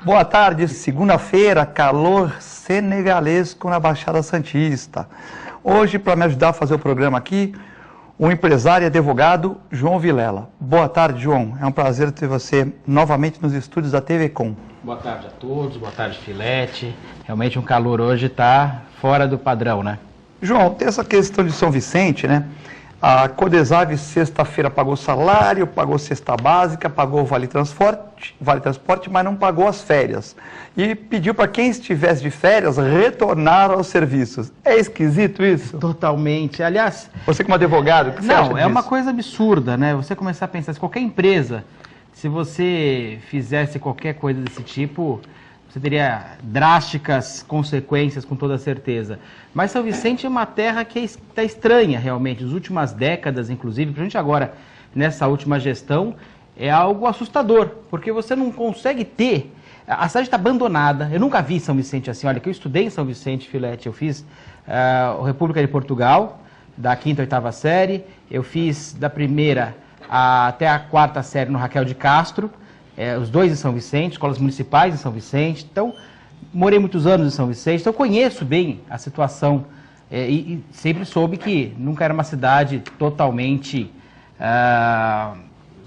Boa tarde, segunda-feira, calor senegalesco na Baixada Santista. Hoje, para me ajudar a fazer o programa aqui, o empresário e advogado João Vilela. Boa tarde, João. É um prazer ter você novamente nos estúdios da TV Com. Boa tarde a todos, boa tarde, Filete. Realmente um calor hoje está fora do padrão, né? João, tem essa questão de São Vicente, né? A Codesave sexta-feira pagou salário, pagou cesta básica, pagou vale transporte, mas não pagou as férias. E pediu para quem estivesse de férias retornar aos serviços. É esquisito isso? Totalmente. Aliás... Você como advogado, o que você acha disso? Não, é uma coisa absurda, né? Você começar a pensar, se qualquer empresa, se você fizesse qualquer coisa desse tipo, você teria drásticas consequências, com toda certeza. Mas São Vicente é uma terra que está estranha, realmente. Nas últimas décadas, inclusive, principalmente agora, nessa última gestão, é algo assustador, porque você não consegue ter... A cidade está abandonada. Eu nunca vi São Vicente assim. Olha, que eu estudei em São Vicente, Filete. Eu fiz a República de Portugal, da 5ª a 8ª série. Eu fiz da 1ª até a 4ª série no Raquel de Castro. Os dois em São Vicente, escolas municipais em São Vicente. Então, morei muitos anos em São Vicente, então eu conheço bem a situação e sempre soube que nunca era uma cidade totalmente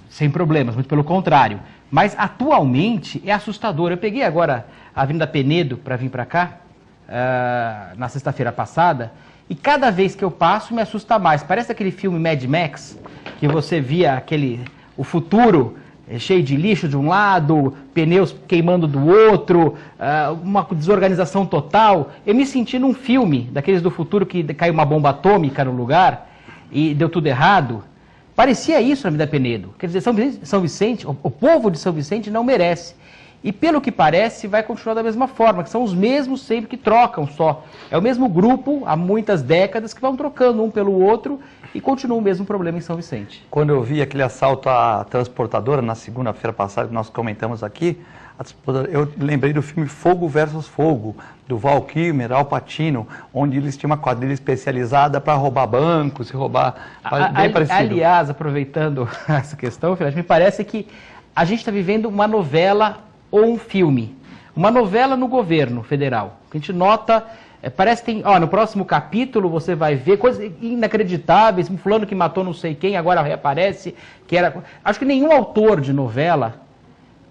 sem problemas, muito pelo contrário. Mas atualmente é assustador. Eu peguei agora a Avenida Penedo para vir para cá, na sexta-feira passada, e cada vez que eu passo me assusta mais. Parece aquele filme Mad Max, que você via o futuro... cheio de lixo de um lado, pneus queimando do outro, uma desorganização total. Eu me senti num filme daqueles do futuro que caiu uma bomba atômica no lugar e deu tudo errado. Parecia isso na Avenida Penedo. Quer dizer, São Vicente, o povo de São Vicente não merece. E pelo que parece, vai continuar da mesma forma, que são os mesmos sempre que trocam só. É o mesmo grupo, há muitas décadas, que vão trocando um pelo outro e continua o mesmo problema em São Vicente. Quando eu vi aquele assalto à transportadora, na segunda-feira passada, que nós comentamos aqui, eu lembrei do filme Fogo versus Fogo, do Val Kilmer, Al Pacino, onde eles tinham uma quadrilha especializada para roubar bancos, roubar... bem parecido. Aliás, aproveitando essa questão, me parece que a gente está vivendo uma novela ou um filme. Uma novela no governo federal. A gente nota... parece que tem, no próximo capítulo você vai ver coisas inacreditáveis, um fulano que matou não sei quem, agora reaparece, acho que nenhum autor de novela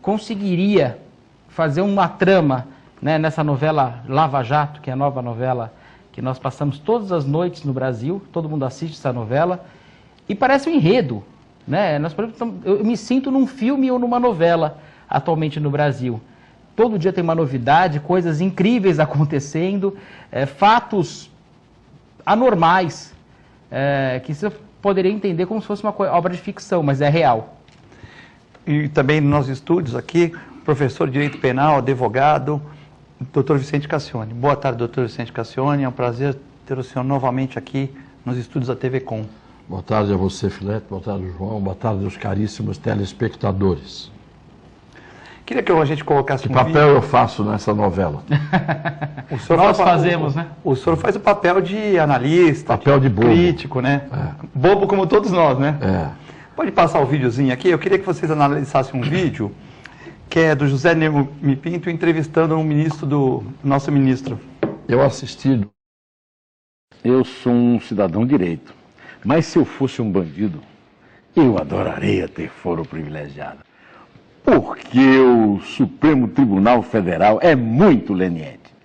conseguiria fazer uma trama, né, nessa novela Lava Jato, que é a nova novela que nós passamos todas as noites no Brasil, todo mundo assiste essa novela, e parece um enredo, né? Eu me sinto num filme ou numa novela atualmente no Brasil. Todo dia tem uma novidade, coisas incríveis acontecendo, fatos anormais, que você poderia entender como se fosse uma obra de ficção, mas é real. E também nos nossos estúdios aqui, professor de Direito Penal, advogado, Dr. Vicente Cassione. Boa tarde, Dr. Vicente Cassione. É um prazer ter o senhor novamente aqui nos estúdios da TV Com. Boa tarde a você, Filete. Boa tarde, João. Boa tarde aos caríssimos telespectadores. Queria que a gente colocasse que papel eu faço nessa novela? Nós fazemos, né? O senhor faz o papel de analista, papel de bobo, crítico, né? Bobo como todos nós, né? Pode passar o videozinho aqui? Eu queria que vocês analisassem um vídeo que é do José Neumann Pinto entrevistando nosso ministro. Eu assisti. Eu sou um cidadão direito, mas se eu fosse um bandido, eu adoraria ter foro privilegiado. Porque o Supremo Tribunal Federal é muito leniente.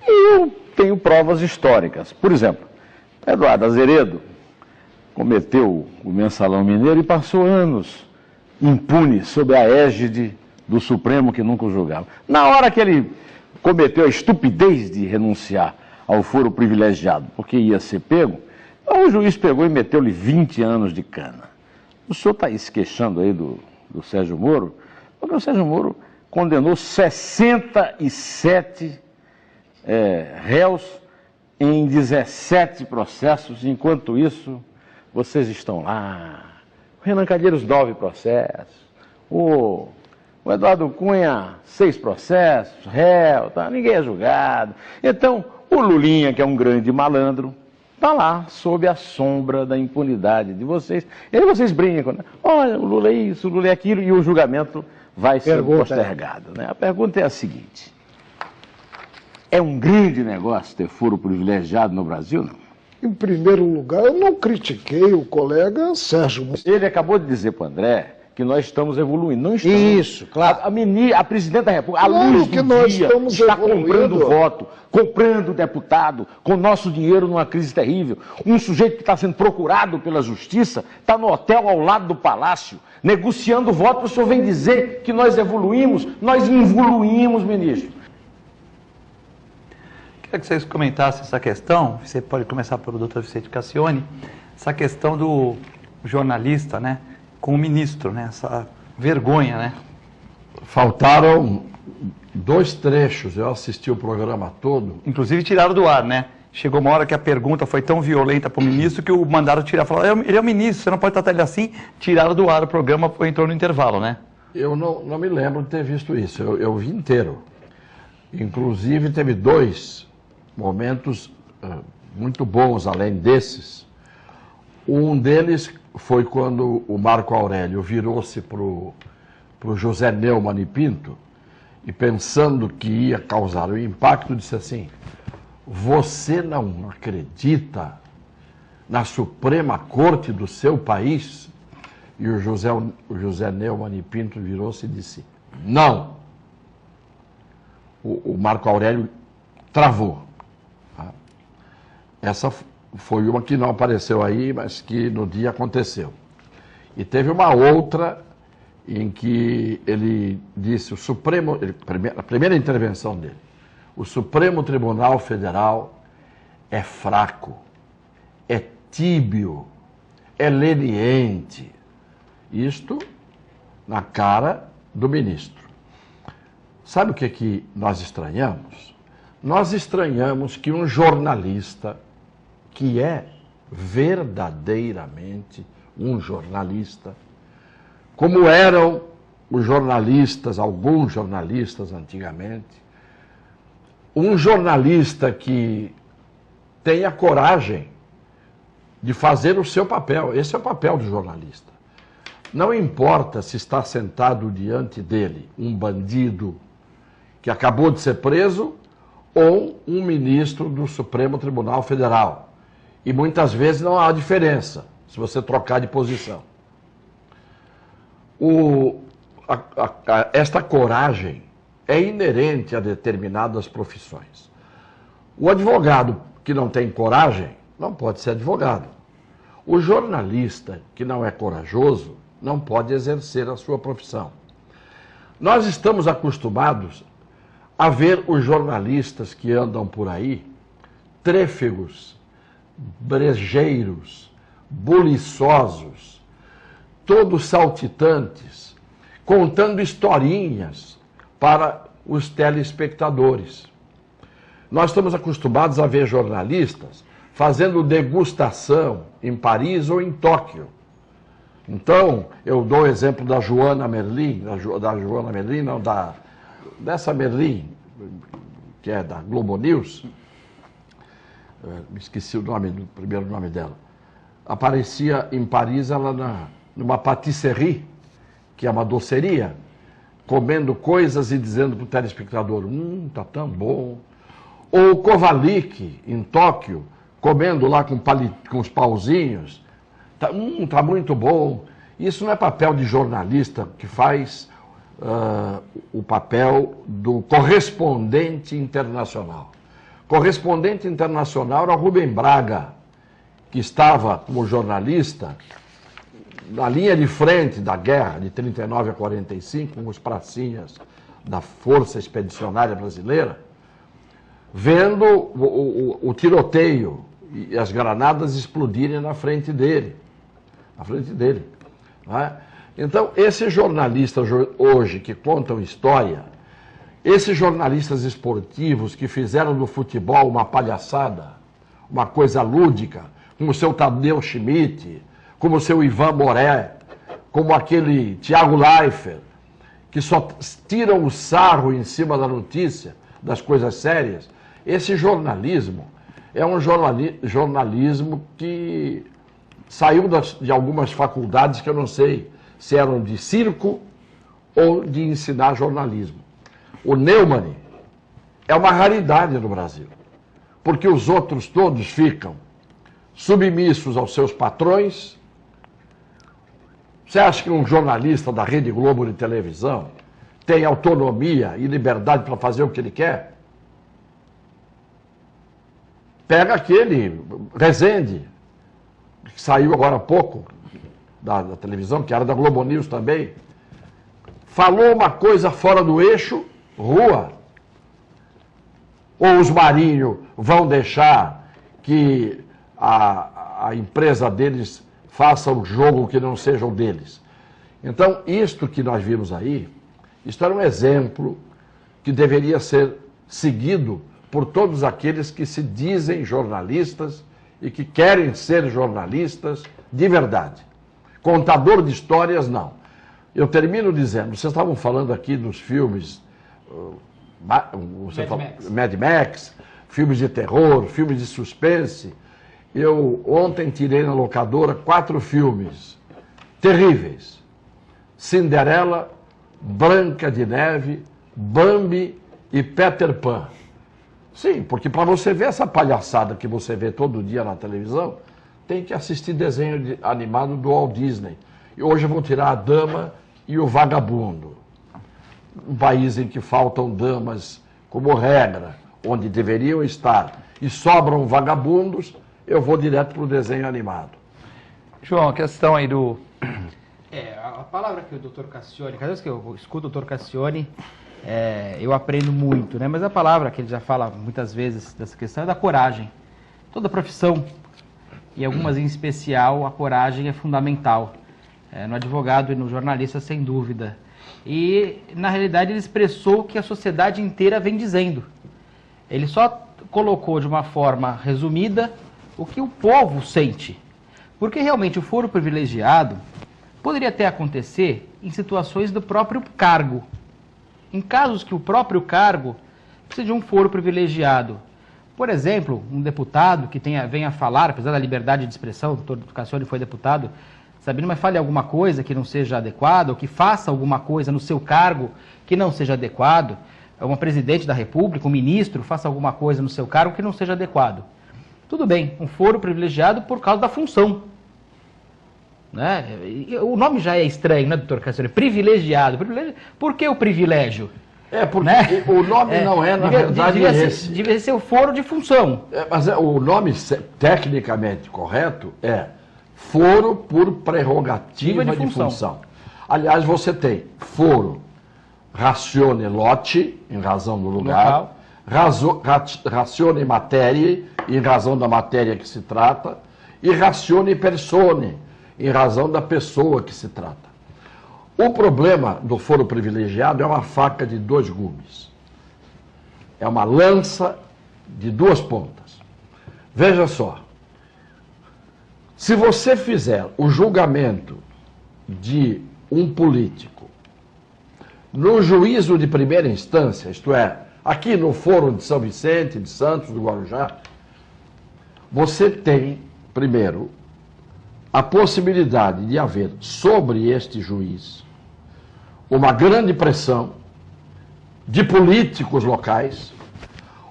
E eu tenho provas históricas. Por exemplo, Eduardo Azeredo cometeu o mensalão mineiro e passou anos impune sob a égide do Supremo que nunca o julgava. Na hora que ele cometeu a estupidez de renunciar ao foro privilegiado, porque ia ser pego, o juiz pegou e meteu-lhe 20 anos de cana. O senhor está aí se queixando aí do Sérgio Moro, porque o Sérgio Moro condenou 67 réus em 17 processos, enquanto isso, vocês estão lá. O Renan Calheiros, 9 processos. O Eduardo Cunha, 6 processos, réu, tá? Ninguém é julgado. Então, o Lulinha, que é um grande malandro, está lá, sob a sombra da impunidade de vocês. E aí vocês brincam, né? Olha, o Lula é isso, o Lula é aquilo, e o julgamento vai ser postergado. Né? A pergunta é a seguinte: é um grande negócio ter foro privilegiado no Brasil, não? Em primeiro lugar, eu não critiquei o colega Sérgio. Ele acabou de dizer para o André que nós estamos evoluindo. Não estamos. Isso, claro. A presidente da República, à Claro luz que do nós dia, estamos está evoluindo. comprando voto, comprando deputado, com nosso dinheiro numa crise terrível. Um sujeito que está sendo procurado pela justiça está no hotel ao lado do palácio, negociando voto. O senhor vem dizer que nós evoluímos? Nós involuímos, ministro. Queria que vocês comentassem essa questão, você pode começar pelo doutor Vicente Cassione, essa questão do jornalista, né, com o ministro, né, essa vergonha, né? Faltaram 2 trechos, eu assisti o programa todo. Inclusive tiraram do ar, né? Chegou uma hora que a pergunta foi tão violenta para o ministro que o mandaram tirar. Falaram, ele é o ministro, você não pode tratar ele assim. Tiraram do ar o programa, entrou no intervalo, né? Eu não me lembro de ter visto isso, eu vi inteiro. Inclusive teve 2 momentos muito bons, além desses. Um deles foi quando o Marco Aurélio virou-se para o José Neumann e Pinto e, pensando que ia causar um impacto, disse assim: você não acredita na Suprema Corte do seu país? E o José Neumann e Pinto virou-se e disse: não. O Marco Aurélio travou. Essa foi uma que não apareceu aí, mas que no dia aconteceu. E teve uma outra em que ele disse, a primeira intervenção dele, o Supremo Tribunal Federal é fraco, é tíbio, é leniente. Isto na cara do ministro. Sabe o que nós estranhamos? Nós estranhamos que um jornalista, que é verdadeiramente um jornalista, como eram os jornalistas, alguns jornalistas antigamente, um jornalista que tenha coragem de fazer o seu papel. Esse é o papel do jornalista. Não importa se está sentado diante dele um bandido que acabou de ser preso ou um ministro do Supremo Tribunal Federal. E muitas vezes não há diferença se você trocar de posição. Esta coragem é inerente a determinadas profissões. O advogado que não tem coragem não pode ser advogado. O jornalista que não é corajoso não pode exercer a sua profissão. Nós estamos acostumados a ver os jornalistas que andam por aí, trêfegos, brejeiros, buliçosos, todos saltitantes, contando historinhas para os telespectadores. Nós estamos acostumados a ver jornalistas fazendo degustação em Paris ou em Tóquio. Então, eu dou o exemplo da Joana Merlin, dessa Merlin, que é da Globo News. Me esqueci o primeiro nome dela. Aparecia em Paris, ela numa patisserie, que é uma doceria, comendo coisas e dizendo para o telespectador, tá tão bom. Ou o Kovalik, em Tóquio, comendo lá com os pauzinhos, tá muito bom. Isso não é papel de jornalista que faz o papel do correspondente internacional. Correspondente internacional era o Rubem Braga, que estava como jornalista na linha de frente da guerra de 39 a 45, com os pracinhas da Força Expedicionária Brasileira, vendo o tiroteio e as granadas explodirem na frente dele. Não é? Então, esses jornalistas hoje que contam história, esses jornalistas esportivos que fizeram do futebol uma palhaçada, uma coisa lúdica, como o seu Tadeu Schmidt, como o seu Ivan Moré, como aquele Thiago Leifert, que só tiram o sarro em cima da notícia, das coisas sérias, esse jornalismo é um jornalismo que saiu de algumas faculdades que eu não sei se eram de circo ou de ensinar jornalismo. O Neumann é uma raridade no Brasil, porque os outros todos ficam submissos aos seus patrões. Você acha que um jornalista da Rede Globo de televisão tem autonomia e liberdade para fazer o que ele quer? Pega aquele Rezende, que saiu agora há pouco da televisão, que era da Globo News também, falou uma coisa fora do eixo, rua. Ou os Marinho vão deixar que a empresa deles faça um jogo que não seja o deles. Então, isto que nós vimos aí, isto era um exemplo que deveria ser seguido por todos aqueles que se dizem jornalistas e que querem ser jornalistas de verdade. Contador de histórias, não. Eu termino dizendo, vocês estavam falando aqui dos filmes Mad Max, filmes de terror, filmes de suspense. Eu ontem tirei na locadora 4 filmes terríveis. Cinderela, Branca de Neve, Bambi e Peter Pan. Sim, porque para você ver essa palhaçada que você vê todo dia na televisão, tem que assistir desenho animado do Walt Disney. E hoje eu vou tirar a Dama e o Vagabundo. Um país em que faltam damas como regra, onde deveriam estar, e sobram vagabundos, eu vou direto para o desenho animado. João, a questão aí do... A palavra que o Dr. Cassione, cada vez que eu escuto o Dr. Cassione, eu aprendo muito, né? Mas a palavra que ele já fala muitas vezes dessa questão é da coragem. Toda profissão, e algumas em especial, a coragem é fundamental. No advogado e no jornalista, sem dúvida. E, na realidade, ele expressou o que a sociedade inteira vem dizendo. Ele só colocou de uma forma resumida o que o povo sente. Porque, realmente, o foro privilegiado poderia até acontecer em situações do próprio cargo. Em casos que o próprio cargo precisa de um foro privilegiado. Por exemplo, um deputado que venha falar, apesar da liberdade de expressão, o doutor Cassione foi deputado, Sabino, mas fale alguma coisa que não seja adequada, ou que faça alguma coisa no seu cargo que não seja adequado, uma presidente da República, um ministro, faça alguma coisa no seu cargo que não seja adequado. Tudo bem, um foro privilegiado por causa da função. Né? O nome já é estranho, né, doutor Cassione? Privilegiado. Por que o privilégio? Porque né? o nome não é, na verdade, esse. Devia ser o foro de função. Mas o nome tecnicamente correto é foro por prerrogativa de função. Aliás, você tem foro ratione lote, em razão do lugar, ratione materie, em razão da matéria que se trata, e ratione persone, em razão da pessoa que se trata. O problema do foro privilegiado é uma faca de 2 gumes. É uma lança de 2 pontas. Veja só. Se você fizer o julgamento de um político no juízo de primeira instância, isto é, aqui no Foro de São Vicente, de Santos, do Guarujá, você tem, primeiro, a possibilidade de haver sobre este juiz uma grande pressão de políticos locais,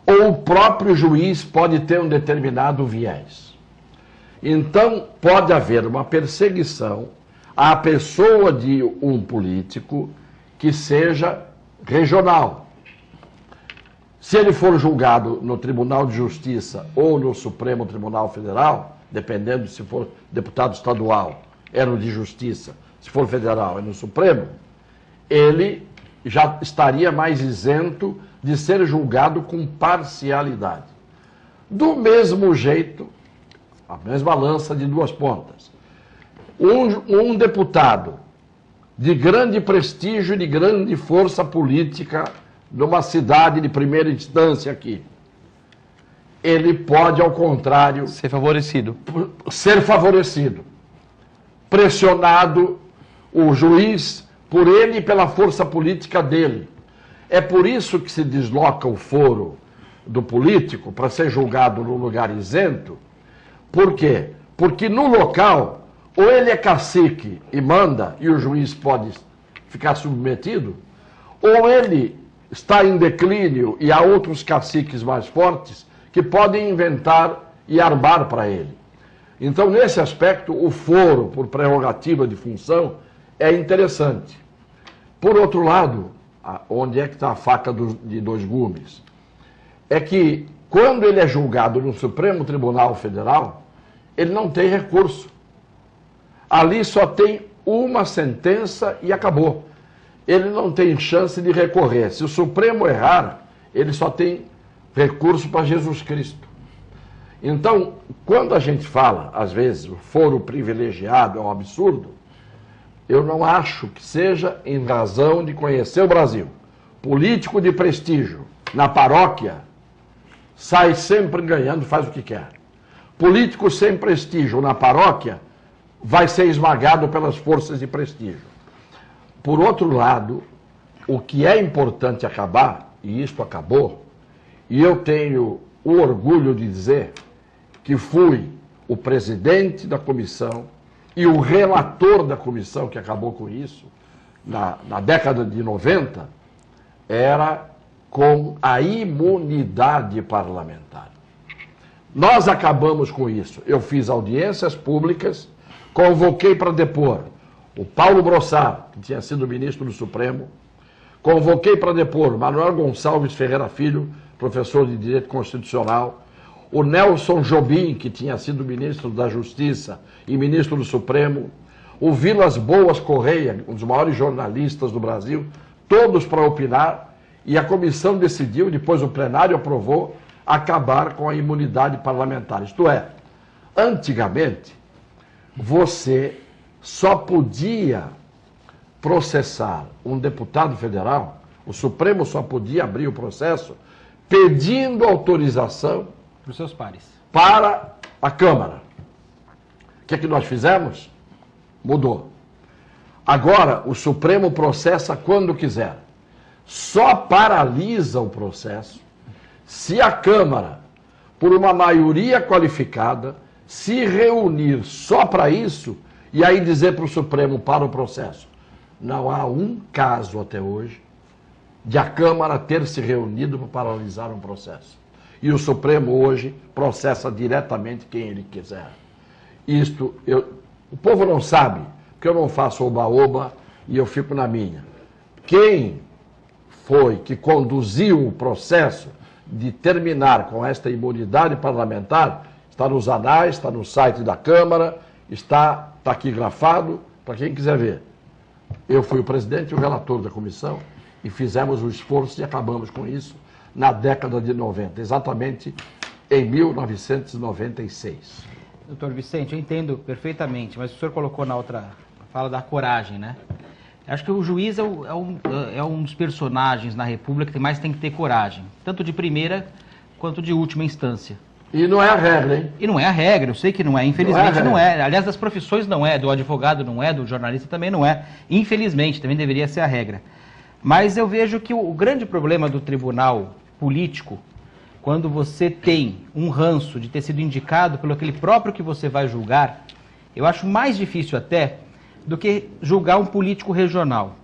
ou o próprio juiz pode ter um determinado viés. Então, pode haver uma perseguição à pessoa de um político que seja regional. Se ele for julgado no Tribunal de Justiça ou no Supremo Tribunal Federal, dependendo se for deputado estadual, é no de Justiça, se for federal, é no Supremo, ele já estaria mais isento de ser julgado com parcialidade. Do mesmo jeito, a mesma lança de 2 pontas. Um deputado de grande prestígio e de grande força política numa cidade de primeira instância aqui, ele pode, ao contrário, ser favorecido. Pressionado, o juiz, por ele e pela força política dele. É por isso que se desloca o foro do político para ser julgado num lugar isento. Por quê? Porque no local, ou ele é cacique e manda, e o juiz pode ficar submetido, ou ele está em declínio e há outros caciques mais fortes que podem inventar e armar para ele. Então, nesse aspecto, o foro por prerrogativa de função é interessante. Por outro lado, onde é que está a faca de dois gumes? É que, quando ele é julgado no Supremo Tribunal Federal, ele não tem recurso. Ali só tem uma sentença e acabou. Ele não tem chance de recorrer. Se o Supremo errar, ele só tem recurso para Jesus Cristo. Então, quando a gente fala, às vezes, o foro privilegiado é um absurdo, eu não acho que seja em razão de conhecer o Brasil. Político de prestígio na paróquia sai sempre ganhando, faz o que quer. Político sem prestígio na paróquia vai ser esmagado pelas forças de prestígio. Por outro lado, o que é importante acabar, e isto acabou, e eu tenho o orgulho de dizer que fui o presidente da comissão e o relator da comissão que acabou com isso, na década de 90, era com a imunidade parlamentar. Nós acabamos com isso. Eu fiz audiências públicas, convoquei para depor o Paulo Brossard, que tinha sido ministro do Supremo, convoquei para depor Manuel Gonçalves Ferreira Filho, professor de Direito Constitucional, o Nelson Jobim, que tinha sido ministro da Justiça e ministro do Supremo, o Vilas Boas Correia, um dos maiores jornalistas do Brasil, todos para opinar, e a comissão decidiu, depois o plenário aprovou, acabar com a imunidade parlamentar. Isto é, antigamente, você só podia processar um deputado federal, o Supremo só podia abrir o processo pedindo autorização para os seus pares, para a Câmara. O que é que nós fizemos? Mudou. Agora, o Supremo processa quando quiser. Só paralisa o processo se a Câmara, por uma maioria qualificada, se reunir só para isso e aí dizer para o Supremo para o processo. Não há um caso até hoje de a Câmara ter se reunido para paralisar um processo. E o Supremo hoje processa diretamente quem ele quiser. O povo não sabe, porque eu não faço oba-oba e eu fico na minha. Quem foi que conduziu o processo de terminar com esta imunidade parlamentar está nos anais, está no site da Câmara, está taquigrafado, para quem quiser ver. Eu fui o presidente e o relator da comissão e fizemos o esforço e acabamos com isso na década de 90, exatamente em 1996. Doutor Vicente, eu entendo perfeitamente, mas o senhor colocou na outra fala da coragem, né? Acho que o juiz é um dos personagens na República que mais tem que ter coragem, tanto de primeira quanto de última instância. E não é a regra, hein? E não é a regra, eu sei que não é, infelizmente não é. Aliás, das profissões não é, do advogado não é, do jornalista também não é. Infelizmente, também deveria ser a regra. Mas eu vejo que o grande problema do tribunal político, quando você tem um ranço de ter sido indicado pelo aquele próprio que você vai julgar, eu acho mais difícil até do que julgar um político regional.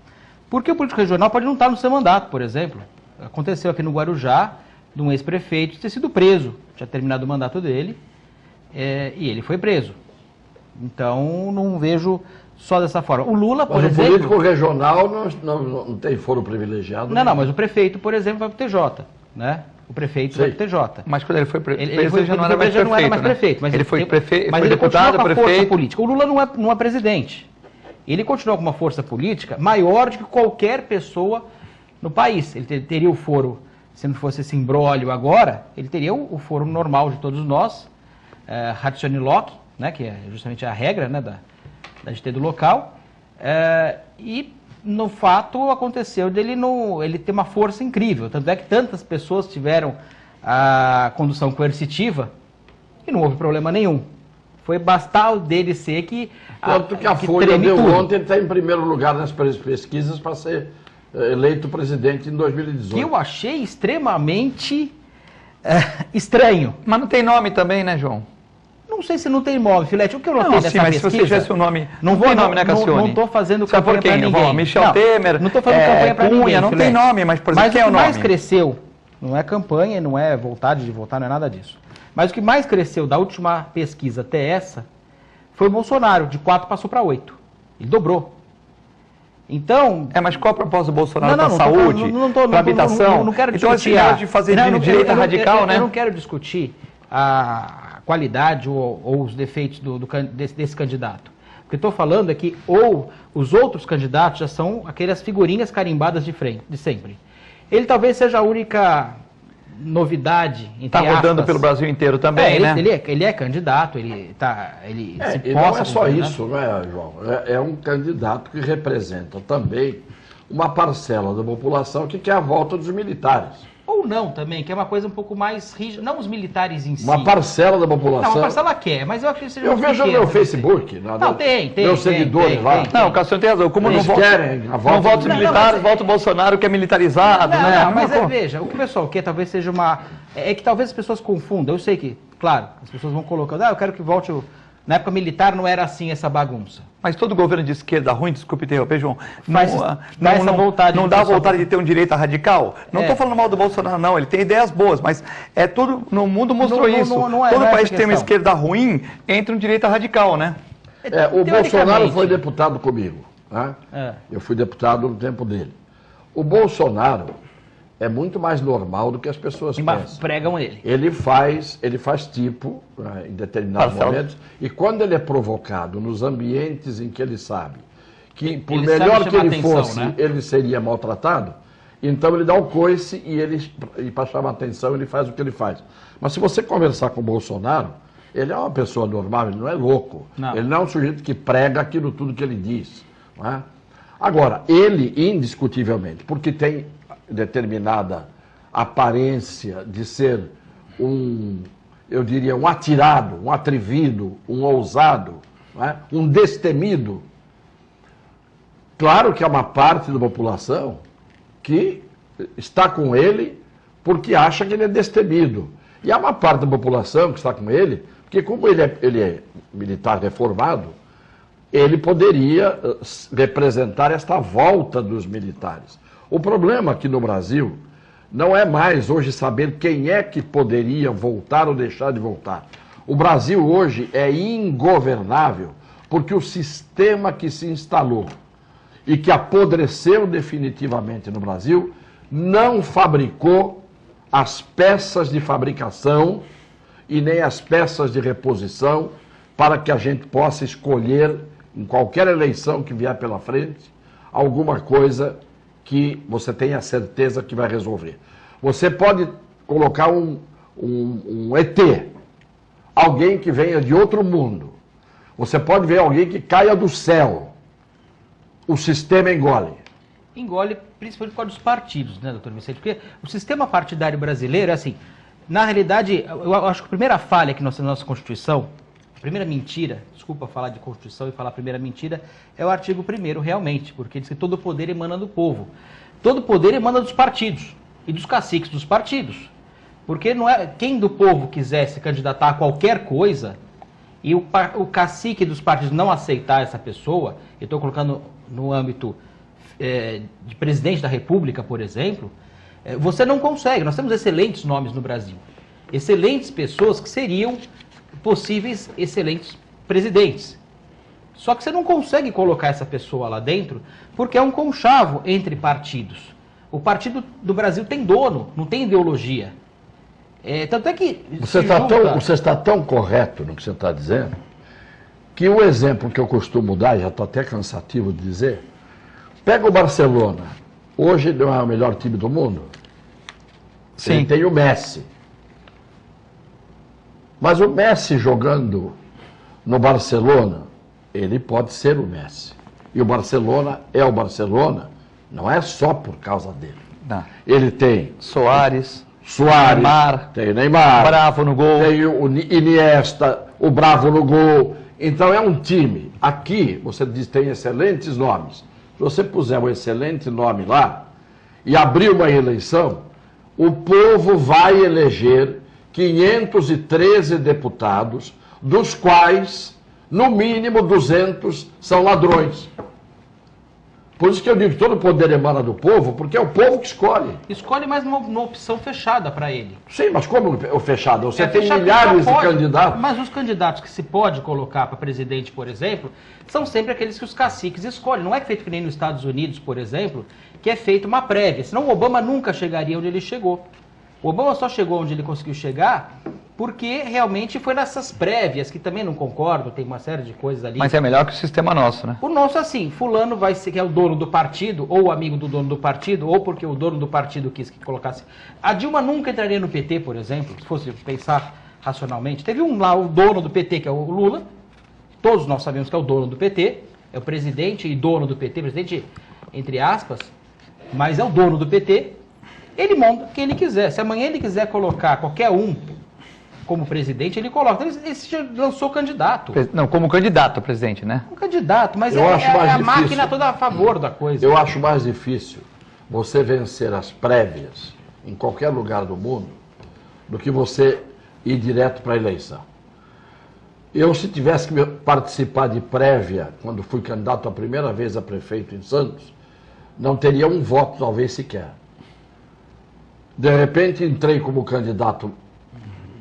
Porque o político regional pode não estar no seu mandato, por exemplo. Aconteceu aqui no Guarujá, de um ex-prefeito ter sido preso, tinha terminado o mandato dele, e ele foi preso. Então, não vejo só dessa forma. O Lula, por exemplo... Mas o político regional não tem foro privilegiado. Não, mas o prefeito, por exemplo, vai para o TJ, né? O prefeito vai para o TJ. Mas quando ele foi preso, ele já não era mais prefeito. Mas ele foi prefeito, mas foi ele deputado, continua com a prefeito. Força política. O Lula não é presidente. Ele continua com uma força política maior do que qualquer pessoa no país. Ele teria o foro, se não fosse esse imbróglio agora, ele teria o foro normal de todos nós, Ratione Locke, né, que é justamente a regra, né, da GT do local, e no fato aconteceu dele ele ter uma força incrível, tanto é que tantas pessoas tiveram a condução coercitiva e não houve problema nenhum. Foi bastar o dele ser que... Tanto que a Folha deu ontem, ele está em primeiro lugar nas pesquisas para ser eleito presidente em 2018. Que eu achei extremamente estranho. Mas não tem nome também, né, João? Não sei se não tem nome, Filete. O que eu notei nessa sim, mas pesquisa... se você tivesse o nome... Não tem nome, né, Cassione? Não estou fazendo Sabe campanha para ninguém. Michel Temer, não estou fazendo campanha para ninguém, não Filete. tem nome, mas, por exemplo, mas quem é o que nome? mais cresceu, não é campanha, não é vontade de votar, não é nada disso. Mas o que mais cresceu da última pesquisa até essa foi o Bolsonaro, de 4 passou para 8. Ele dobrou. Então... Mas qual a proposta do Bolsonaro para a não saúde, para a habitação? Não quero então, discutir... Então, de fazer direita radical, né? Eu não quero discutir a qualidade ou os defeitos desse candidato. O que eu estou falando é que os outros candidatos já são aquelas figurinhas carimbadas de sempre. Ele talvez seja a única novidade, está rodando pelo Brasil inteiro também, né? Ele é candidato, ele se não é só isso, não é, João? É um candidato que representa também uma parcela da população que quer a volta dos militares. Ou não também, que é uma coisa um pouco mais rígida, não os militares em si. Uma parcela da população. Não, uma parcela quer, mas eu acho que seja eu vejo no meu Facebook. Não, tem. Meus seguidores lá. Não, o Cassiano tem razão. Como eles querem a volta não volta os militares, volta o Bolsonaro, que é militarizado, né? Não, mas veja, o que o pessoal quer talvez seja uma... É que talvez as pessoas confundam. Eu sei que, claro, as pessoas vão colocando, eu quero que volte o... Na época militar não era assim essa bagunça. Mas todo governo de esquerda ruim, desculpe interromper, João, não dá vontade de ter um direita radical? Não estou falando mal do Bolsonaro, não, ele tem ideias boas, mas tudo no mundo mostrou isso. Todo país que tem uma esquerda ruim, entra um direita radical, né? O Bolsonaro foi deputado comigo, né? Eu fui deputado no tempo dele. O Bolsonaro é muito mais normal do que as pessoas pensam. Pregam ele. Ele faz tipo, né, em determinados momentos, e quando ele é provocado nos ambientes em que ele sabe que, por melhor que ele fosse, né? Ele seria maltratado, então ele dá o coice e para chamar atenção, ele faz o que ele faz. Mas se você conversar com o Bolsonaro, ele é uma pessoa normal, ele não é louco. Não. Ele não é um sujeito que prega aquilo tudo que ele diz. Não é? Agora, ele, indiscutivelmente, porque tem determinada aparência de ser eu diria, um atirado, um atrevido, um ousado, né? Um destemido. Claro que há uma parte da população que está com ele porque acha que ele é destemido. E há uma parte da população que está com ele porque, como ele é militar reformado, ele poderia representar esta volta dos militares. O problema aqui no Brasil não é mais hoje saber quem é que poderia voltar ou deixar de voltar. O Brasil hoje é ingovernável porque o sistema que se instalou e que apodreceu definitivamente no Brasil não fabricou as peças de fabricação e nem as peças de reposição para que a gente possa escolher, em qualquer eleição que vier pela frente, alguma coisa que você tenha certeza que vai resolver. Você pode colocar um ET, alguém que venha de outro mundo. Você pode ver alguém que caia do céu. O sistema engole. Engole principalmente por causa dos partidos, né, doutor Vicente? Porque o sistema partidário brasileiro é assim, na realidade, eu acho que a primeira falha aqui na nossa Constituição, a primeira mentira, desculpa falar de Constituição e falar a primeira mentira, é o artigo 1º, realmente, porque diz que todo poder emana do povo. Todo poder emana dos partidos e dos caciques dos partidos. Porque não é quem do povo quiser se candidatar a qualquer coisa e o cacique dos partidos não aceitar essa pessoa, eu estou colocando no âmbito de presidente da República, por exemplo, você não consegue. Nós temos excelentes nomes no Brasil. Excelentes pessoas que seriam possíveis excelentes presidentes. Só que você não consegue colocar essa pessoa lá dentro porque é um conchavo entre partidos. O partido do Brasil tem dono, não tem ideologia. Tanto é que... Você está tão correto no que você está dizendo que o exemplo que eu costumo dar, já estou até cansativo de dizer, pega o Barcelona. Hoje não é o melhor time do mundo? Sim. Ele tem o Messi. Mas o Messi jogando no Barcelona, ele pode ser o Messi. E o Barcelona é o Barcelona, não é só por causa dele. Não. Ele tem Soares, Neymar, tem o Neymar, Bravo no gol, tem o Iniesta, o Bravo no gol. Então é um time. Aqui, você diz, tem excelentes nomes. Se você puser um excelente nome lá e abrir uma eleição, o povo vai eleger 513 deputados, dos quais, no mínimo, 200 são ladrões. Por isso que eu digo que todo poder emana do povo, porque é o povo que escolhe. Escolhe mais uma opção fechada para ele. Sim, mas como o fechado? Você tem fechado, milhares de candidatos. Mas os candidatos que se pode colocar para presidente, por exemplo, são sempre aqueles que os caciques escolhem. Não é feito que nem nos Estados Unidos, por exemplo, que é feita uma prévia. Senão o Obama nunca chegaria onde ele chegou. O Obama só chegou onde ele conseguiu chegar porque realmente foi nessas prévias, que também não concordo, tem uma série de coisas ali. Mas é melhor que o sistema nosso, né? O nosso, assim, fulano vai ser que é o dono do partido, ou o amigo do dono do partido, ou porque o dono do partido quis que colocasse. A Dilma nunca entraria no PT, por exemplo, se fosse pensar racionalmente. Teve um lá, o dono do PT, que é o Lula. Todos nós sabemos que é o dono do PT, é o presidente e dono do PT, presidente entre aspas, mas é o dono do PT. Ele monta quem ele quiser. Se amanhã ele quiser colocar qualquer um como presidente, ele coloca. Ele já lançou candidato. Não, como candidato a presidente, né? Um candidato, mas Eu acho mais a difícil. máquina toda a favor da coisa. Eu acho mais difícil você vencer as prévias em qualquer lugar do mundo do que você ir direto para a eleição. Eu, se tivesse que participar de prévia, quando fui candidato a primeira vez a prefeito em Santos, não teria um voto, talvez sequer. De repente, entrei como candidato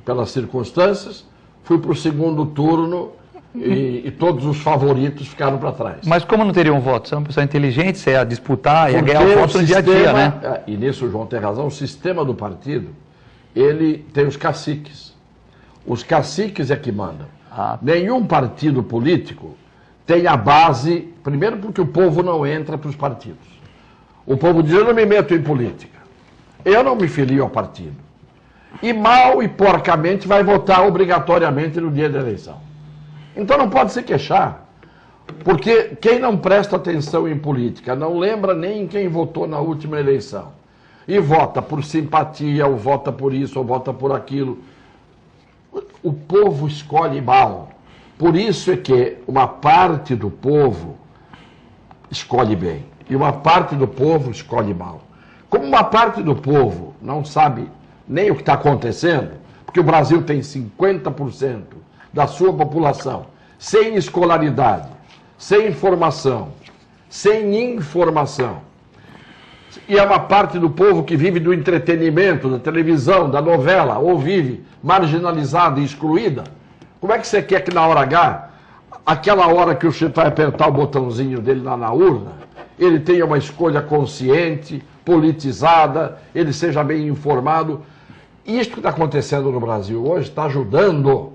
pelas circunstâncias, fui para o segundo turno e todos os favoritos ficaram para trás. Mas como não teria um voto? Você é uma pessoa inteligente, você ia disputar, ia Porque ganhar o voto no dia a dia, né? E nisso o João tem razão, o sistema do partido, ele tem os caciques. Os caciques é que mandam. Nenhum partido político tem a base, primeiro porque o povo não entra para os partidos. O povo diz, eu não me meto em política. Eu não me filio ao partido. E mal e porcamente vai votar obrigatoriamente no dia da eleição. Então não pode se queixar. Porque quem não presta atenção em política, não lembra nem quem votou na última eleição. E vota por simpatia, ou vota por isso, ou vota por aquilo. O povo escolhe mal. Por isso é que uma parte do povo escolhe bem. E uma parte do povo escolhe mal. Como uma parte do povo não sabe nem o que está acontecendo, porque o Brasil tem 50% da sua população sem escolaridade, sem informação, sem informação. E é uma parte do povo que vive do entretenimento, da televisão, da novela, ou vive marginalizada e excluída. Como é que você quer que na hora H, aquela hora que o chefe vai apertar o botãozinho dele lá na urna, ele tenha uma escolha consciente, politizada, ele seja bem informado? Isto que está acontecendo no Brasil hoje está ajudando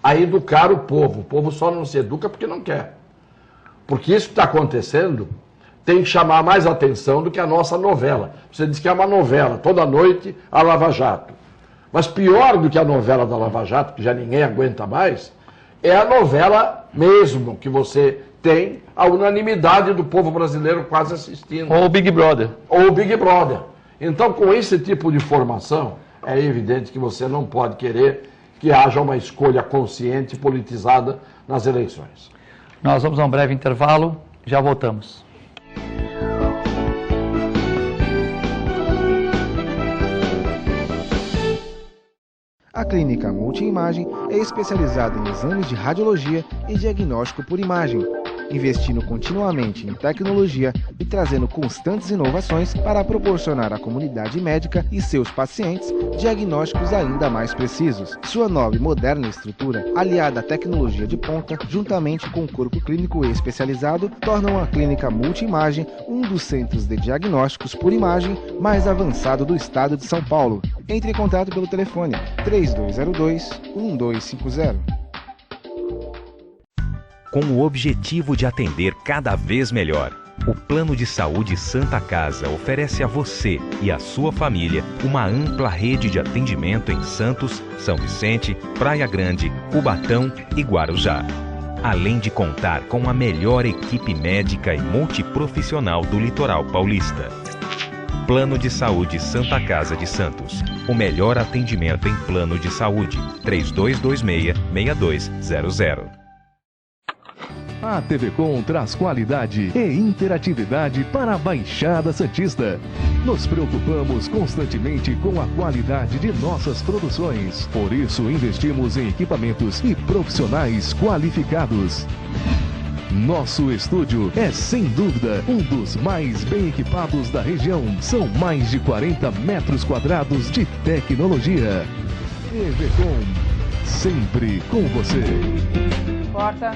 a educar o povo. O povo só não se educa porque não quer. Porque isso que está acontecendo tem que chamar mais atenção do que a nossa novela. Você diz que é uma novela, toda noite a Lava Jato. Mas pior do que a novela da Lava Jato, que já ninguém aguenta mais, é a novela mesmo, que você tem a unanimidade do povo brasileiro quase assistindo. Ou o Big Brother. Ou o Big Brother. Então, com esse tipo de formação, é evidente que você não pode querer que haja uma escolha consciente e politizada nas eleições. Nós vamos a um breve intervalo, já voltamos. A Clínica Multiimagem é especializada em exames de radiologia e diagnóstico por imagem, investindo continuamente em tecnologia e trazendo constantes inovações para proporcionar à comunidade médica e seus pacientes diagnósticos ainda mais precisos. Sua nova e moderna estrutura, aliada à tecnologia de ponta, juntamente com o corpo clínico especializado, tornam a Clínica Multiimagem um dos centros de diagnósticos por imagem mais avançado do estado de São Paulo. Entre em contato pelo telefone 3202-1250. Com o objetivo de atender cada vez melhor, o Plano de Saúde Santa Casa oferece a você e a sua família uma ampla rede de atendimento em Santos, São Vicente, Praia Grande, Cubatão e Guarujá. Além de contar com a melhor equipe médica e multiprofissional do litoral paulista. Plano de Saúde Santa Casa de Santos. O melhor atendimento em plano de saúde. 3226-6200. A TV Com traz qualidade e interatividade para a Baixada Santista. Nos preocupamos constantemente com a qualidade de nossas produções. Por isso, investimos em equipamentos e profissionais qualificados. Nosso estúdio é, sem dúvida, um dos mais bem equipados da região. São mais de 40 metros quadrados de tecnologia. TV Com, sempre com você. Porta.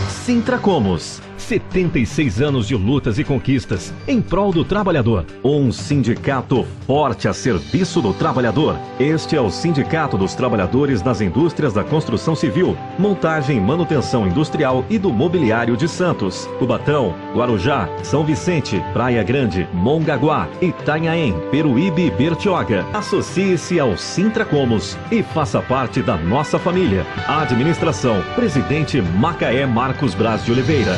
Sintracomos, 76 anos de lutas e conquistas em prol do trabalhador. Um sindicato forte a serviço do trabalhador. Este é o Sindicato dos Trabalhadores das Indústrias da Construção Civil, Montagem e Manutenção Industrial e do Mobiliário de Santos, Cubatão, Guarujá, São Vicente, Praia Grande, Mongaguá, Itanhaém, Peruíbe e Bertioga. Associe-se ao Sintracomos e faça parte da nossa família. Administração, Presidente Macaé Marcos Braz de Oliveira.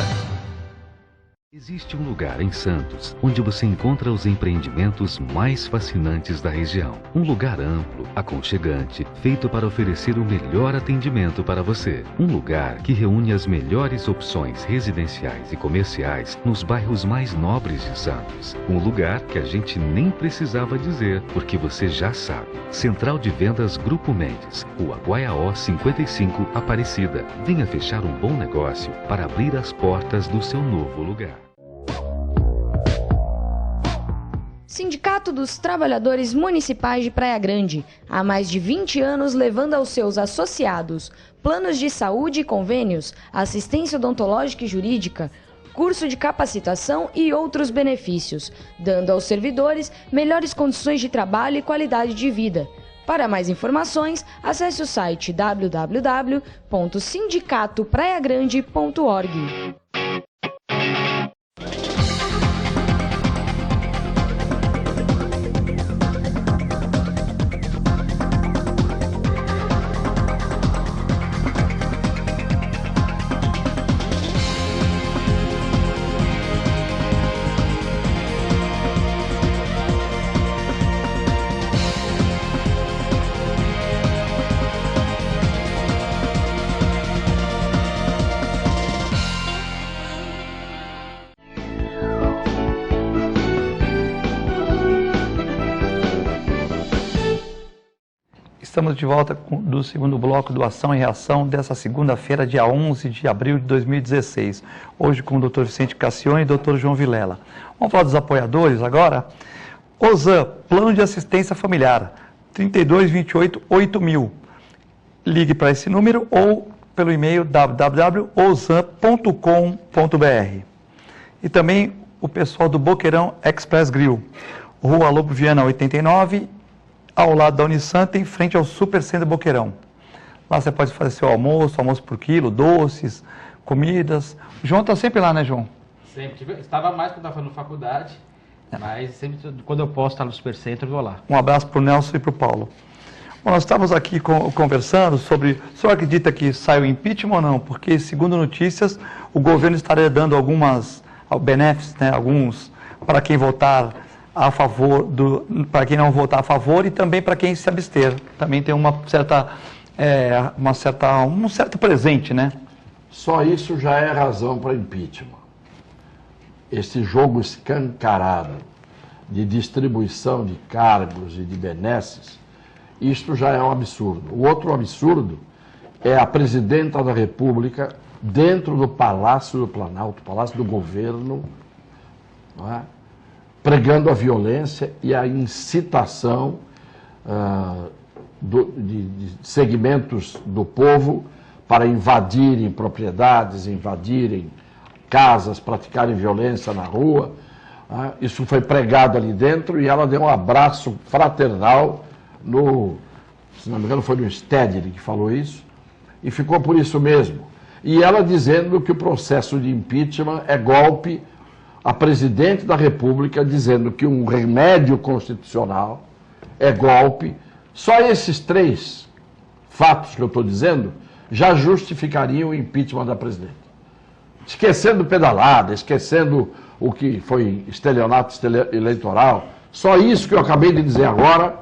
Existe um lugar em Santos onde você encontra os empreendimentos mais fascinantes da região. Um lugar amplo, aconchegante, feito para oferecer o melhor atendimento para você. Um lugar que reúne as melhores opções residenciais e comerciais nos bairros mais nobres de Santos. Um lugar que a gente nem precisava dizer, porque você já sabe. Central de Vendas Grupo Mendes, Rua Guaiaó 55, Aparecida. Venha fechar um bom negócio para abrir as portas do seu novo lugar. Sindicato dos Trabalhadores Municipais de Praia Grande, há mais de 20 anos levando aos seus associados planos de saúde e convênios, assistência odontológica e jurídica, curso de capacitação e outros benefícios, dando aos servidores melhores condições de trabalho e qualidade de vida. Para mais informações, acesse o site www.sindicatopraiagrande.org. Estamos de volta do segundo bloco do Ação e Reação dessa segunda-feira, dia 11 de abril de 2016. Hoje com o Dr. Vicente Cassione e o Dr. João Vilela. Vamos falar dos apoiadores agora? OSAM, Plano de Assistência Familiar, 3228-8000. Ligue para esse número ou pelo e-mail www.osam.com.br. E também o pessoal do Boqueirão Express Grill, Rua Lobo Viana 89, ao lado da Unisanta, em frente ao Supercentro Boqueirão. Lá você pode fazer seu almoço por quilo, doces, comidas. O João está sempre lá, né, João? Sempre. Estava mais quando estava fazendo faculdade, mas sempre quando eu posso estar no Supercentro, eu vou lá. Um abraço para o Nelson e para o Paulo. Bom, nós estávamos aqui conversando sobre... O senhor acredita que sai o impeachment ou não? Porque, segundo notícias, o governo estaria dando algumas benefícios, né, alguns para quem votar a favor, para quem não votar a favor e também para quem se abster. Também tem um certo presente, né? Só isso já é razão para impeachment. Esse jogo escancarado de distribuição de cargos e de benesses, isto já é um absurdo. O outro absurdo é a presidenta da República dentro do Palácio do Planalto, Palácio do Governo, não é? Pregando a violência e a incitação de segmentos do povo para invadirem propriedades, invadirem casas, praticarem violência na rua. Isso foi pregado ali dentro e ela deu um abraço fraternal se não me engano foi no Stedley que falou isso, e ficou por isso mesmo. E ela dizendo que o processo de impeachment é golpe, a presidente da República dizendo que um remédio constitucional é golpe. Só esses três fatos que eu estou dizendo já justificariam o impeachment da presidente. Esquecendo pedalada, esquecendo o que foi estelionato eleitoral. Só isso que eu acabei de dizer agora,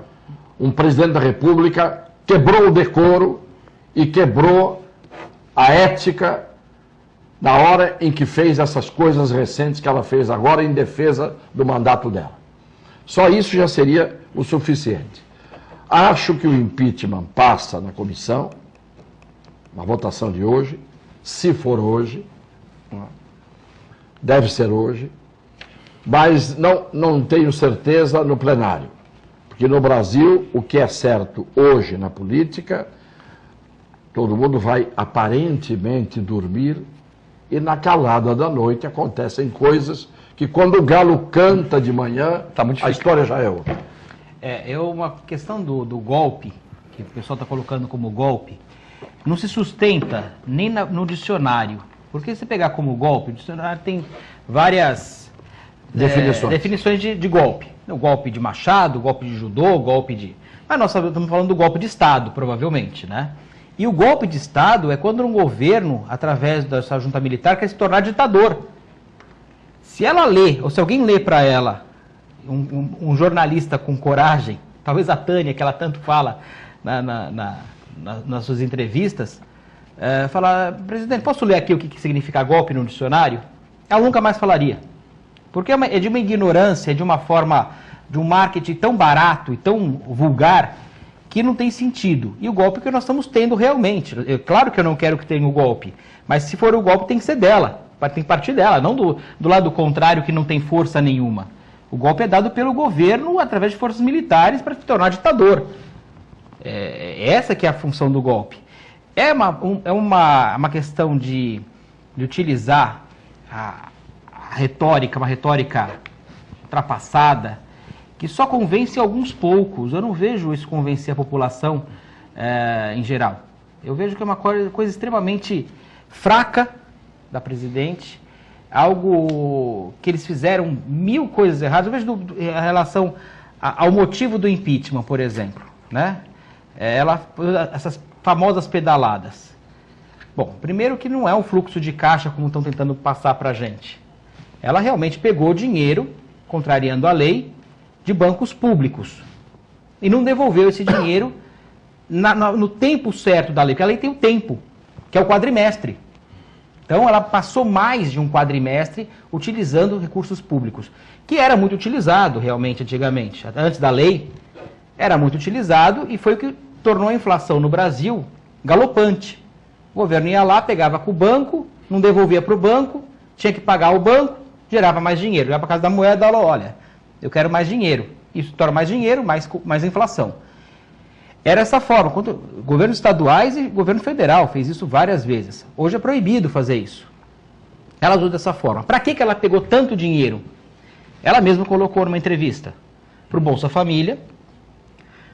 um presidente da República quebrou o decoro e quebrou a ética na hora em que fez essas coisas recentes que ela fez agora em defesa do mandato dela. Só isso já seria o suficiente. Acho que o impeachment passa na comissão, na votação de hoje, se for hoje, deve ser hoje, mas não tenho certeza no plenário. Porque no Brasil, o que é certo hoje na política, todo mundo vai aparentemente dormir e na calada da noite acontecem coisas que quando o galo canta de manhã, a história já é outra. Uma questão do golpe, que o pessoal está colocando como golpe, não se sustenta nem no dicionário. Porque se pegar como golpe, o dicionário tem várias definições de golpe. O golpe de machado, golpe de judô, golpe de... Mas nós estamos falando do golpe de Estado, provavelmente, né? E o golpe de Estado é quando um governo, através dessa junta militar, quer se tornar ditador. Se ela lê, ou se alguém lê para ela, um jornalista com coragem, talvez a Tânia, que ela tanto fala nas suas entrevistas, falar, presidente, posso ler aqui o que significa golpe no dicionário? Ela nunca mais falaria. Porque é de uma ignorância, é de uma forma, de um marketing tão barato e tão vulgar, que não tem sentido. E o golpe que nós estamos tendo realmente. Claro que eu não quero que tenha o golpe, mas se for o golpe tem que ser dela, tem que partir dela, não do lado contrário que não tem força nenhuma. O golpe é dado pelo governo através de forças militares para se tornar ditador. Essa que é a função do golpe. É uma questão de utilizar a retórica, uma retórica ultrapassada, que só convence alguns poucos. Eu não vejo isso convencer a população em geral. Eu vejo que é uma coisa extremamente fraca da presidente, algo que eles fizeram mil coisas erradas. Eu vejo em relação ao motivo do impeachment, por exemplo, né? Essas famosas pedaladas. Bom, primeiro que não é um fluxo de caixa como estão tentando passar para a gente. Ela realmente pegou dinheiro, contrariando a lei, de bancos públicos. E não devolveu esse dinheiro no tempo certo da lei, porque a lei tem o tempo, que é o quadrimestre. Então ela passou mais de um quadrimestre utilizando recursos públicos, que era muito utilizado realmente antigamente. Antes da lei, era muito utilizado e foi o que tornou a inflação no Brasil galopante. O governo ia lá, pegava com o banco, não devolvia para o banco, tinha que pagar o banco, gerava mais dinheiro. Ia para casa da moeda e falou, olha, eu quero mais dinheiro. Isso torna mais dinheiro, mais inflação. Era essa forma. Governos estaduais e governo federal fez isso várias vezes. Hoje é proibido fazer isso. Ela usou dessa forma. Para que ela pegou tanto dinheiro? Ela mesma colocou numa entrevista para o Bolsa Família,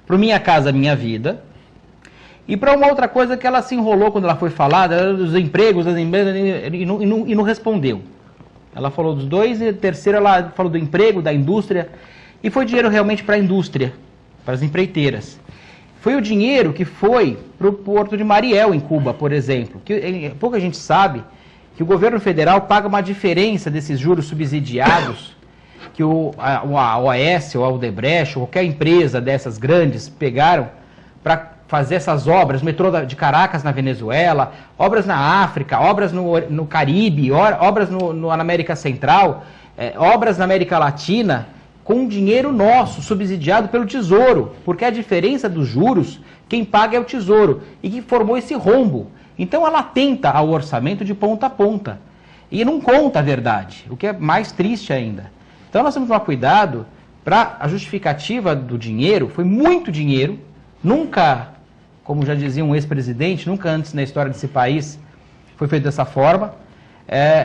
para o Minha Casa Minha Vida, e para uma outra coisa que ela se enrolou quando ela foi falar, dos empregos, das empresas, e não respondeu. Ela falou dos dois, e a terceira ela falou do emprego, da indústria, e foi dinheiro realmente para a indústria, para as empreiteiras. Foi o dinheiro que foi para o Porto de Mariel, em Cuba, por exemplo. Pouca gente sabe que o governo federal paga uma diferença desses juros subsidiados que a OAS, ou a Odebrecht, ou qualquer empresa dessas grandes pegaram para fazer essas obras, o metrô de Caracas na Venezuela, obras na África, obras no Caribe, obras na América Central, obras na América Latina, com dinheiro nosso, subsidiado pelo Tesouro, porque a diferença dos juros, quem paga é o Tesouro, e que formou esse rombo. Então ela atenta ao orçamento de ponta a ponta, e não conta a verdade, o que é mais triste ainda. Então nós temos que tomar cuidado para a justificativa do dinheiro, foi muito dinheiro, nunca, como já dizia um ex-presidente, nunca antes na história desse país foi feito dessa forma,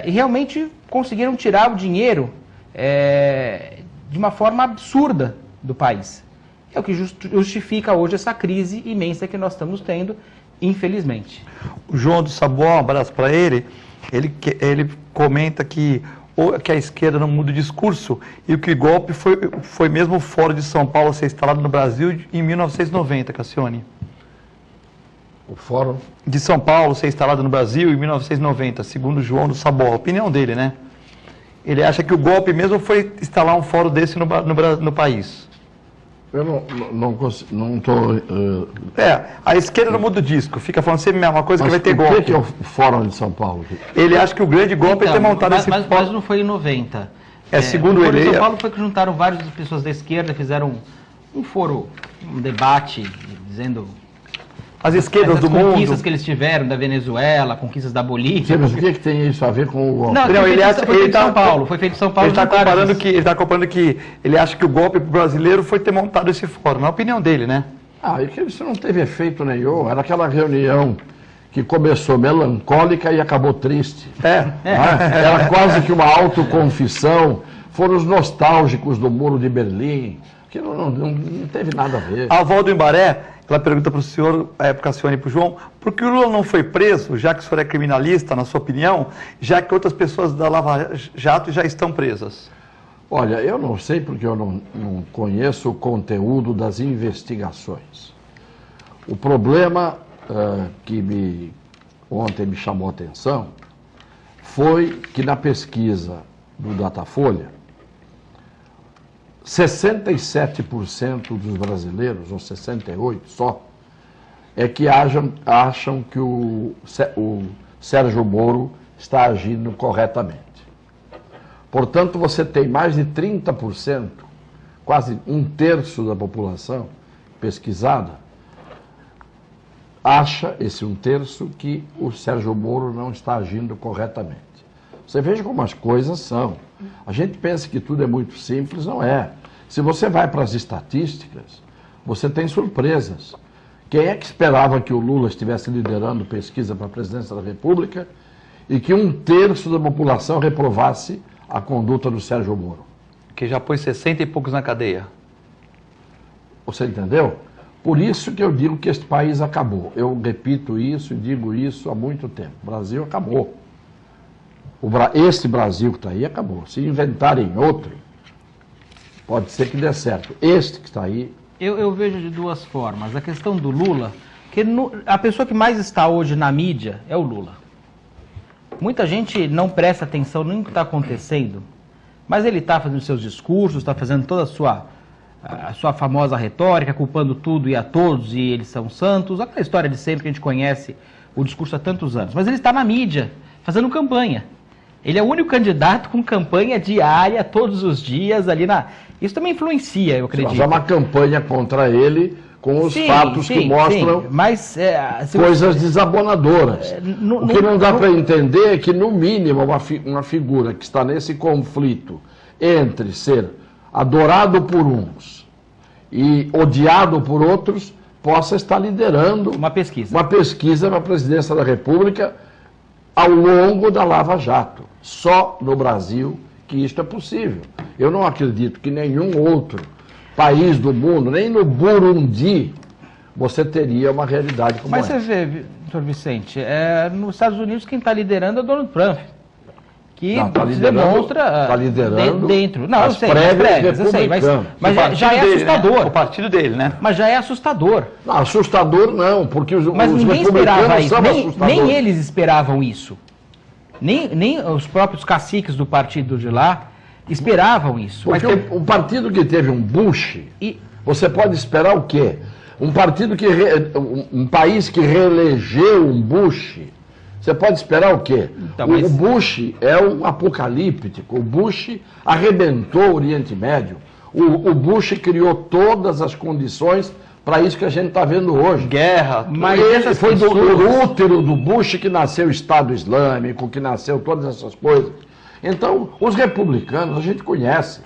e realmente conseguiram tirar o dinheiro de uma forma absurda do país. É o que justifica hoje essa crise imensa que nós estamos tendo, infelizmente. O João do Sabor, um abraço para ele, ele comenta que a esquerda não muda o discurso e que o golpe foi mesmo o Fórum de São Paulo ser instalado no Brasil em 1990, Cassione. O Fórum de São Paulo ser instalado no Brasil em 1990, segundo o João do Sabor, a opinião dele, né? Ele acha que o golpe mesmo foi instalar um fórum desse no país. Eu não estou... A esquerda não muda o disco, fica falando sempre a mesma coisa, que vai ter golpe. O que é o Fórum de São Paulo? Ele acha que o grande golpe é ter montado esse fórum. Mas não foi em 90. Segundo ele... O Fórum de São Paulo foi que juntaram várias pessoas da esquerda, fizeram um foro, um debate, dizendo... As esquerdas do mundo... conquistas que eles tiveram da Venezuela, conquistas da Bolívia... Sim, mas o que tem isso a ver com o golpe? Não, ele acha, foi feito em São Paulo. Foi feito em São Paulo. Ele está comparando que ele acha que o golpe brasileiro foi ter montado esse fórum. Na opinião dele, né? É que isso não teve efeito nenhum. Era aquela reunião que começou melancólica e acabou triste. Era quase que uma autoconfissão. Foram os nostálgicos do Muro de Berlim. Que não teve nada a ver. A avó do Embaré, ela pergunta para o senhor, para a Cassiane e para o João, por que o Lula não foi preso, já que o senhor é criminalista, na sua opinião, já que outras pessoas da Lava Jato já estão presas? Olha, eu não sei porque eu não conheço o conteúdo das investigações. O problema que ontem me chamou a atenção foi que na pesquisa do Datafolha, 67% dos brasileiros, ou 68% só, é que acham que o Sérgio Moro está agindo corretamente. Portanto, você tem mais de 30%, quase um terço da população pesquisada, acha, esse um terço, que o Sérgio Moro não está agindo corretamente. Você veja como as coisas são. A gente pensa que tudo é muito simples, não é. Se você vai para as estatísticas, você tem surpresas. Quem é que esperava que o Lula estivesse liderando pesquisa para a presidência da República e que um terço da população reprovasse a conduta do Sérgio Moro? Que já pôs 60 e poucos na cadeia. Você entendeu? Por isso que eu digo que este país acabou. Eu repito isso e digo isso há muito tempo. O Brasil acabou. Esse Brasil que está aí acabou. Se inventarem outro, pode ser que dê certo. Este que está aí... Eu vejo de duas formas. A questão do Lula, que a pessoa que mais está hoje na mídia é o Lula. Muita gente não presta atenção nem no que está acontecendo, mas ele está fazendo seus discursos, está fazendo toda a sua famosa retórica, culpando tudo e a todos, e eles são santos. Aquela história de sempre que a gente conhece o discurso há tantos anos. Mas ele está na mídia, fazendo campanha. Ele é o único candidato com campanha diária, todos os dias, ali na... Isso também influencia, eu acredito. Mas há uma campanha contra ele com os fatos que mostram coisas desabonadoras. O que não dá para entender é que, no mínimo, uma figura que está nesse conflito entre ser adorado por uns e odiado por outros, possa estar liderando uma pesquisa para a presidência da República ao longo da Lava Jato. Só no Brasil que isto é possível. Eu não acredito que nenhum outro país do mundo, nem no Burundi, você teria uma realidade como essa. Mas você vê, doutor Vicente, nos Estados Unidos quem está liderando é o Donald Trump, que se demonstra dentro. Não, eu sei, prévias, eu sei, mas já é assustador. Né? O partido dele, né? Mas já é assustador. Não, assustador não, porque os ninguém esperava isso, nem eles esperavam isso. Nem os próprios caciques do partido de lá esperavam isso. Porque o partido que teve um Bush, você pode esperar o quê? Um país que reelegeu um Bush, você pode esperar o quê? Então, o Bush é um apocalíptico, o Bush arrebentou o Oriente Médio, o Bush criou todas as condições para isso que a gente está vendo hoje. Guerra. Mas foi do útero do Bush que nasceu o Estado Islâmico, que nasceu todas essas coisas. Então, os republicanos, a gente conhece.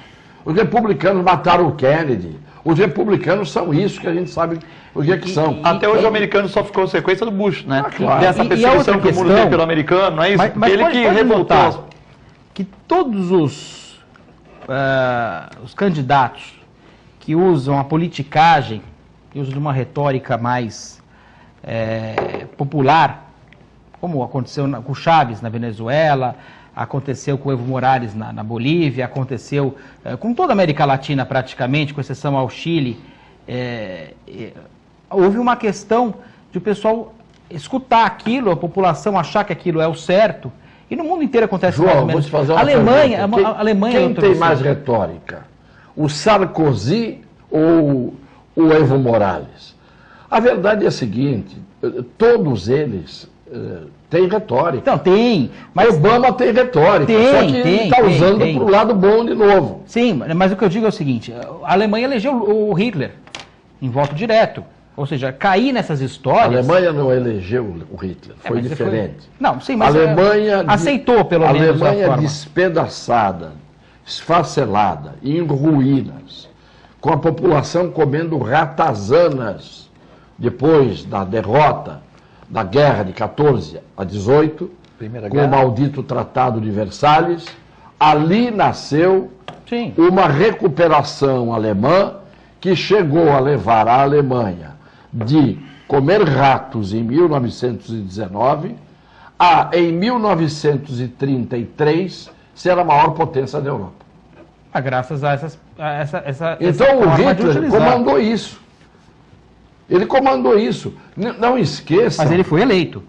Os republicanos mataram o Kennedy. Os republicanos são isso que a gente sabe o que é que são. Até hoje o americano sofre consequência do Bush, né? Claro. Dessa perseguição que o mundo tem pelo americano, não é isso? Mas ele que revoltou. Que todos os candidatos que usam a politicagem, que usam de uma retórica mais popular, como aconteceu com Chávez na Venezuela, aconteceu com o Evo Morales na Bolívia, aconteceu com toda a América Latina praticamente, com exceção ao Chile. Houve uma questão de o pessoal escutar aquilo, a população achar que aquilo é o certo E no mundo inteiro acontece mais ou João, vou menos. te fazer uma Alemanha, pergunta. a Alemanha Quem doutor tem Vicente, mais retórica? O Sarkozy ou o Evo Morales? A verdade é a seguinte, todos eles têm retórica. Não, tem. Mas Obama tem retórica, Tem, só que ele tem, está usando tem. para o lado bom de novo. Sim, mas o que eu digo é o seguinte, a Alemanha elegeu o Hitler em voto direto. Ou seja, cair nessas A histórias... Alemanha não elegeu o Hitler, foi mas diferente. Não, sim, mas a Alemanha aceitou pelo menos a Alemanha forma. despedaçada, esfacelada, em ruínas, com a população comendo ratazanas depois da derrota da guerra de 14 a 18, Primeira com Guerra. o maldito Tratado de Versalhes. Ali nasceu Sim. uma recuperação alemã que chegou a levar a Alemanha de comer ratos em 1919 a, em 1933, ser a maior potência da Europa. Graças a essa Então o forma de Hitler utilizar. comandou isso. Ele comandou isso. Não esqueça. Mas ele foi eleito.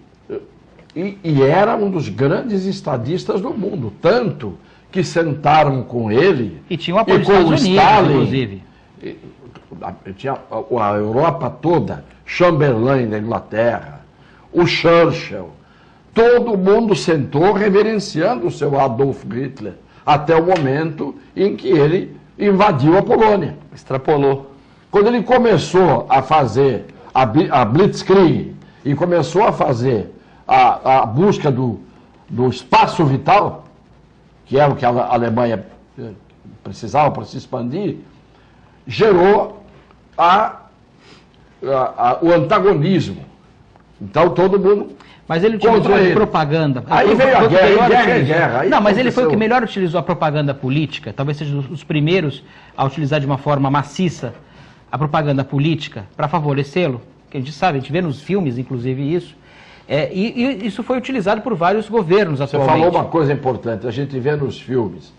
E era um dos grandes estadistas do mundo. Tanto que sentaram com ele E tinha um apoio e dos com Estados o Unidos, Stalin. inclusive. Tinha a Europa toda, Chamberlain da Inglaterra, o Churchill, todo mundo sentou reverenciando o seu Adolf Hitler, até o momento em que ele invadiu a Polônia. Extrapolou. Quando ele começou a fazer a Blitzkrieg e começou a fazer a busca do espaço vital, que era o que a Alemanha precisava para se expandir, gerou o antagonismo. Então todo mundo... Mas ele utilizou a propaganda. Aí veio a guerra. Não, mas ele foi o que melhor utilizou a propaganda política, talvez seja os primeiros a utilizar de uma forma maciça a propaganda política para favorecê-lo. Que a gente sabe, a gente vê nos filmes, inclusive, isso. E isso foi utilizado por vários governos atualmente. Você falou uma coisa importante, a gente vê nos filmes.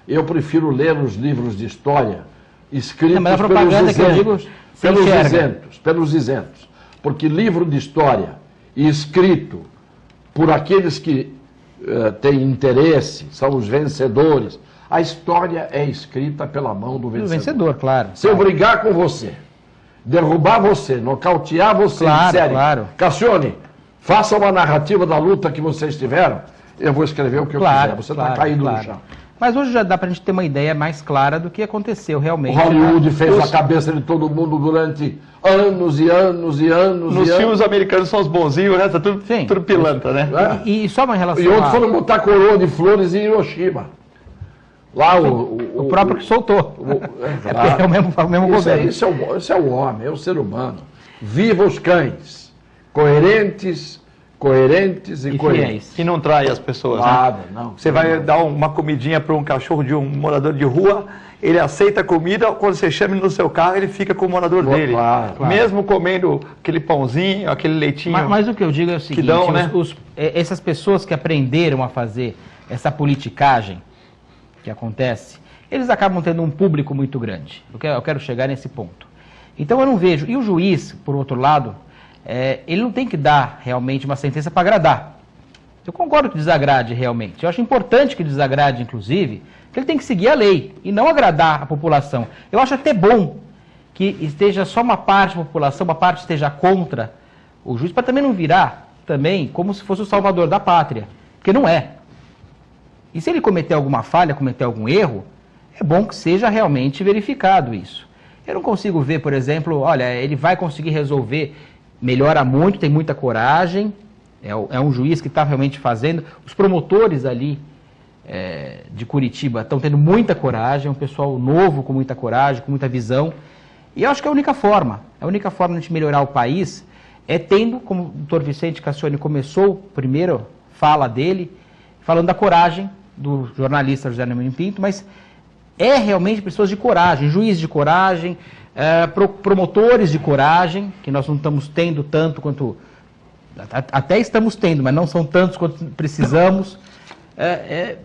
Eu prefiro ler os livros de história escritos mas a propaganda pelos isentos. Porque livro de história escrito por aqueles que têm interesse, são os vencedores. A história é escrita pela mão do vencedor. Do vencedor, claro. Se eu brigar com você, derrubar você, nocautear você, claro. Cassione, faça uma narrativa da luta que vocês tiveram, eu vou escrever o que eu quiser. Você está caído no chão. Mas hoje já dá para a gente ter uma ideia mais clara do que aconteceu realmente. Hollywood fez a cabeça de todo mundo durante anos e anos e anos. Nos filmes americanos são os bonzinhos, o resto é tudo pilantra, né? E só uma relação. E outros foram botar coroa de flores em Hiroshima. Lá o próprio que soltou. É o mesmo governo. Esse é o homem, é o ser humano. Viva os cães, coerentes e coerentes. E não trai as pessoas, Nada, né? não. Você vai dar uma comidinha para um cachorro de um morador de rua, ele aceita a comida, quando você chama ele no seu carro, ele fica com o morador dele. Claro. Mesmo comendo aquele pãozinho, aquele leitinho. Mas o que eu digo é o seguinte, essas pessoas que aprenderam a fazer essa politicagem que acontece, eles acabam tendo um público muito grande. Eu quero chegar nesse ponto. Então eu não vejo. E o juiz, por outro lado, ele não tem que dar realmente uma sentença para agradar. Eu concordo que desagrade realmente. Eu acho importante que desagrade, inclusive, que ele tem que seguir a lei e não agradar a população. Eu acho até bom que esteja só uma parte da população, uma parte esteja contra o juiz, para também não virar também como se fosse o salvador da pátria, porque não é. E se ele cometer alguma falha, cometer algum erro, é bom que seja realmente verificado isso. Eu não consigo ver, por exemplo, olha, ele vai conseguir resolver, melhora muito, tem muita coragem, é um juiz que está realmente fazendo. Os promotores ali de Curitiba estão tendo muita coragem, é um pessoal novo com muita coragem, com muita visão. E eu acho que a única forma de a gente melhorar o país é tendo, como o doutor Vicente Cassione começou, primeiro fala dele, falando da coragem do jornalista José Neumann Pinto, mas é realmente pessoas de coragem, juízes de coragem, promotores de coragem, que nós não estamos tendo tanto quanto... Até estamos tendo, mas não são tantos quanto precisamos.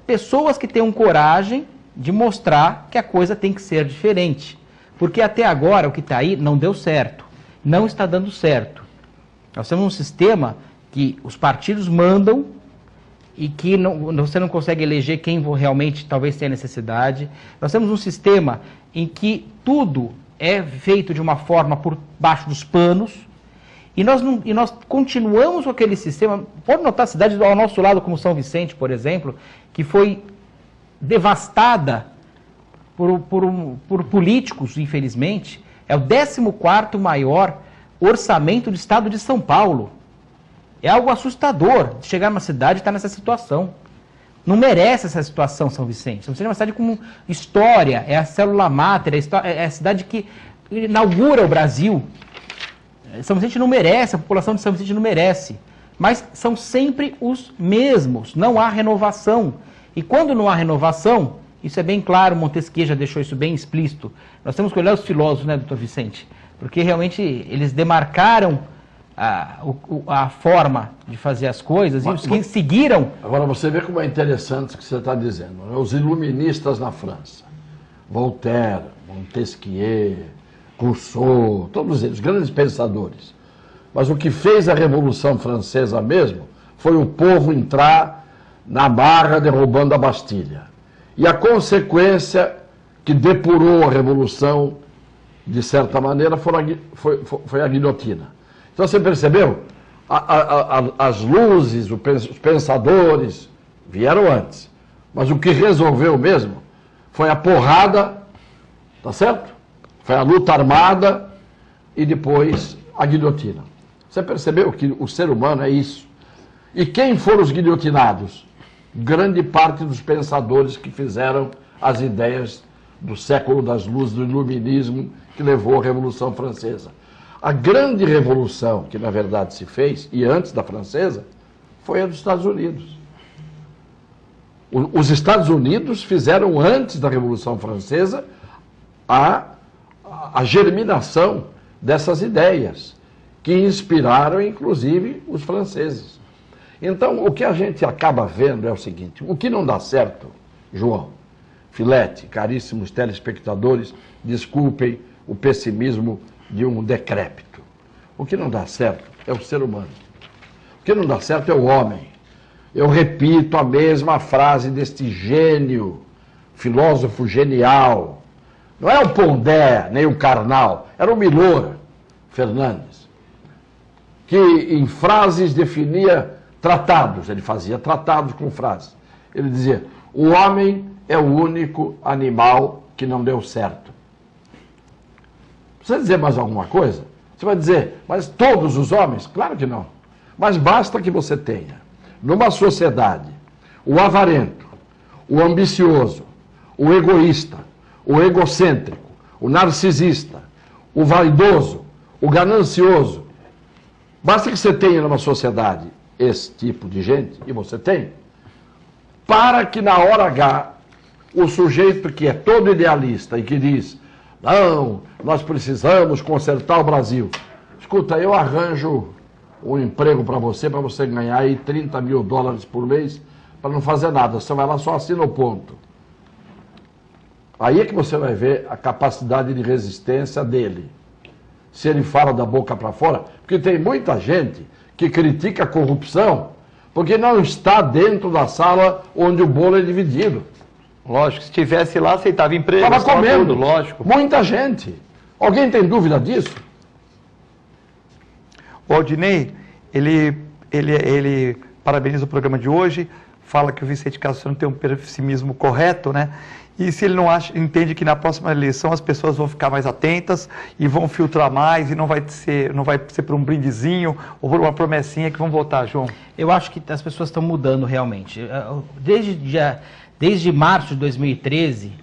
Pessoas que tenham coragem de mostrar que a coisa tem que ser diferente. Porque até agora o que está aí não deu certo, não está dando certo. Nós temos um sistema que os partidos mandam e que você não consegue eleger quem realmente talvez tenha necessidade. Nós temos um sistema em que tudo é feito de uma forma por baixo dos panos, e nós continuamos com aquele sistema. Pode notar cidades ao nosso lado, como São Vicente, por exemplo, que foi devastada por políticos, infelizmente. É o 14º maior orçamento do estado de São Paulo. É algo assustador de chegar numa cidade e estar nessa situação. Não merece essa situação, São Vicente. São Vicente é uma cidade com história, é a célula máter, é a cidade que inaugura o Brasil. São Vicente não merece, a população de São Vicente não merece. Mas são sempre os mesmos, não há renovação. E quando não há renovação, isso é bem claro, Montesquieu já deixou isso bem explícito. Nós temos que olhar os filósofos, né, doutor Vicente? Porque realmente eles demarcaram a forma de fazer as coisas e os que seguiram... Agora você vê como é interessante o que você está dizendo, né? Os iluministas na França, Voltaire, Montesquieu, Rousseau, todos eles, grandes pensadores. Mas o que fez a Revolução Francesa mesmo foi o povo entrar na barra derrubando a Bastilha. E a consequência que depurou a Revolução, de certa maneira, foi a guilhotina. Então você percebeu? As luzes, os pensadores vieram antes. Mas o que resolveu mesmo foi a porrada, tá certo? Foi a luta armada e depois a guilhotina. Você percebeu que o ser humano é isso? E quem foram os guilhotinados? Grande parte dos pensadores que fizeram as ideias do século das luzes, do iluminismo, que levou à Revolução Francesa. A grande revolução que, na verdade, se fez, e antes da francesa, foi a dos Estados Unidos. Os Estados Unidos fizeram, antes da Revolução Francesa, a germinação dessas ideias, que inspiraram, inclusive, os franceses. Então, o que a gente acaba vendo é o seguinte: o que não dá certo, João, Filete, caríssimos telespectadores, desculpem o pessimismo de um decrépito. O que não dá certo é o ser humano. O que não dá certo é o homem. Eu repito a mesma frase deste gênio, filósofo genial. Não é o Pondé, nem o Karnal, era o Milor Fernandes, que em frases definia tratados, ele fazia tratados com frases. Ele dizia: o homem é o único animal que não deu certo. Precisa dizer mais alguma coisa? Você vai dizer, mas todos os homens? Claro que não. Mas basta que você tenha, numa sociedade, o avarento, o ambicioso, o egoísta, o egocêntrico, o narcisista, o vaidoso, o ganancioso. Basta que você tenha numa sociedade esse tipo de gente, e você tem, para que na hora H, o sujeito que é todo idealista e que diz: não, nós precisamos consertar o Brasil. Escuta, eu arranjo um emprego para você ganhar aí $30 mil por mês, para não fazer nada. Você vai lá, só assina o ponto. Aí é que você vai ver a capacidade de resistência dele. Se ele fala da boca para fora, porque tem muita gente que critica a corrupção porque não está dentro da sala onde o bolo é dividido. Lógico, se estivesse lá, aceitava emprego. Estava comendo, tudo, lógico. Muita gente. Alguém tem dúvida disso? O Aldinei, ele parabeniza o programa de hoje, fala que o Vicente Cassano tem um pessimismo correto, né? E se ele não entende que na próxima eleição as pessoas vão ficar mais atentas e vão filtrar mais e não vai ser por um brindezinho ou por uma promessinha que vão votar, João? Eu acho que as pessoas estão mudando realmente. Desde março de 2013,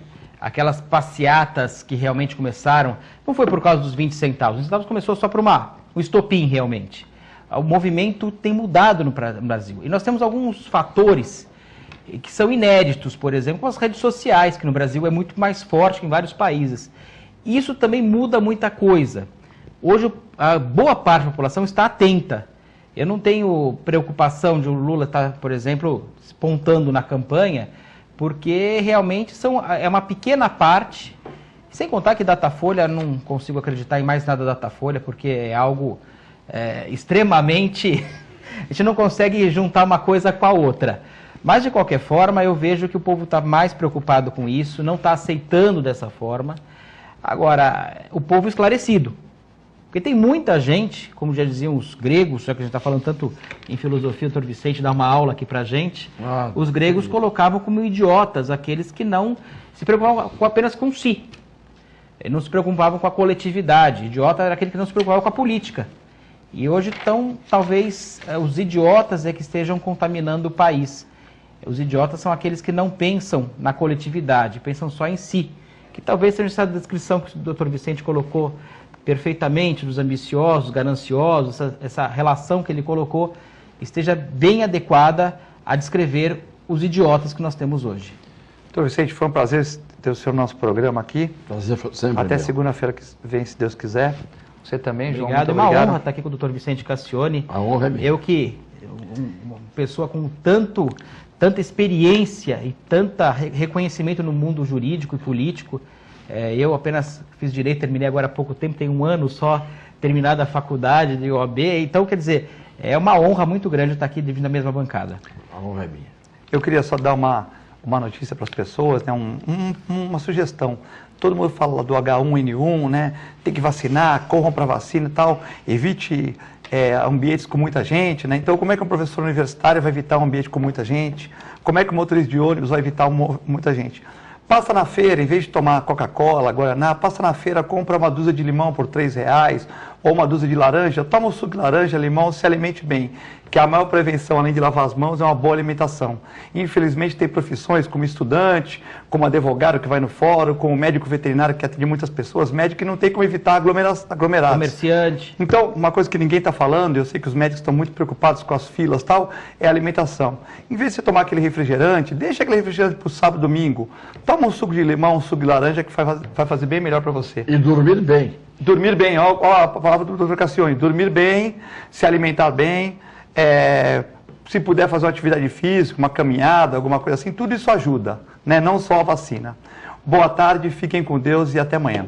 aquelas passeatas que realmente começaram, não foi por causa dos 20 centavos. Os centavos começou só por um estopim realmente. O movimento tem mudado no Brasil. E nós temos alguns fatores que são inéditos, por exemplo, com as redes sociais, que no Brasil é muito mais forte que em vários países. Isso também muda muita coisa. Hoje, a boa parte da população está atenta. Eu não tenho preocupação de o Lula estar, por exemplo, espontando na campanha, porque realmente é uma pequena parte, sem contar que Datafolha, não consigo acreditar em mais nada da Datafolha, porque é algo extremamente... a gente não consegue juntar uma coisa com a outra. Mas, de qualquer forma, eu vejo que o povo está mais preocupado com isso, não está aceitando dessa forma. Agora, o povo esclarecido. Porque tem muita gente, como já diziam os gregos, já que a gente está falando tanto em filosofia, o Dr. Vicente dá uma aula aqui pra gente, os gregos colocavam como idiotas aqueles que não se preocupavam apenas com si. Eles não se preocupavam com a coletividade. Idiota era aquele que não se preocupava com a política. E hoje, talvez, os idiotas é que estejam contaminando o país. Os idiotas são aqueles que não pensam na coletividade, pensam só em si. Que talvez seja essa descrição que o Dr. Vicente colocou perfeitamente, dos ambiciosos, gananciosos, essa relação que ele colocou, esteja bem adequada a descrever os idiotas que nós temos hoje. Dr. Vicente, foi um prazer ter o senhor no nosso programa aqui. Prazer sempre. Até segunda-feira que vem, se Deus quiser. Você também, João. Obrigado, é uma honra estar aqui com o Dr. Vicente Cassione. A honra é minha. Eu que, uma pessoa com tanta experiência e tanto reconhecimento no mundo jurídico e político, eu apenas fiz direito, terminei agora há pouco tempo, tenho um ano só terminado a faculdade de OAB, então, quer dizer, é uma honra muito grande estar aqui dividindo a mesma bancada. A honra é minha. Eu queria só dar uma notícia para as pessoas, né? Uma sugestão. Todo mundo fala do H1N1, né? Tem que vacinar, corram para vacina e tal, evite ambientes com muita gente, né? Então, como é que um professor universitário vai evitar um ambiente com muita gente? Como é que um motorista de ônibus vai evitar muita gente? Passa na feira, em vez de tomar Coca-Cola, Guaraná, passa na feira, compra uma dúzia de limão por R$3, ou uma dúzia de laranja, toma um suco de laranja, limão, se alimente bem. Que a maior prevenção, além de lavar as mãos, é uma boa alimentação. Infelizmente, tem profissões como estudante, como advogado que vai no fórum, como médico veterinário que atende muitas pessoas, médico que não tem como evitar aglomerados. Comerciante. Então, uma coisa que ninguém está falando, eu sei que os médicos estão muito preocupados com as filas e tal, é a alimentação. Em vez de você tomar aquele refrigerante, deixa aquele refrigerante para o sábado, domingo. Toma um suco de limão, um suco de laranja, que vai fazer bem melhor para você. E dormir bem. Dormir bem, ó a palavra do Dr. Cassione, dormir bem, se alimentar bem, se puder fazer uma atividade física, uma caminhada, alguma coisa assim, tudo isso ajuda, né? Não só a vacina. Boa tarde, fiquem com Deus e até amanhã.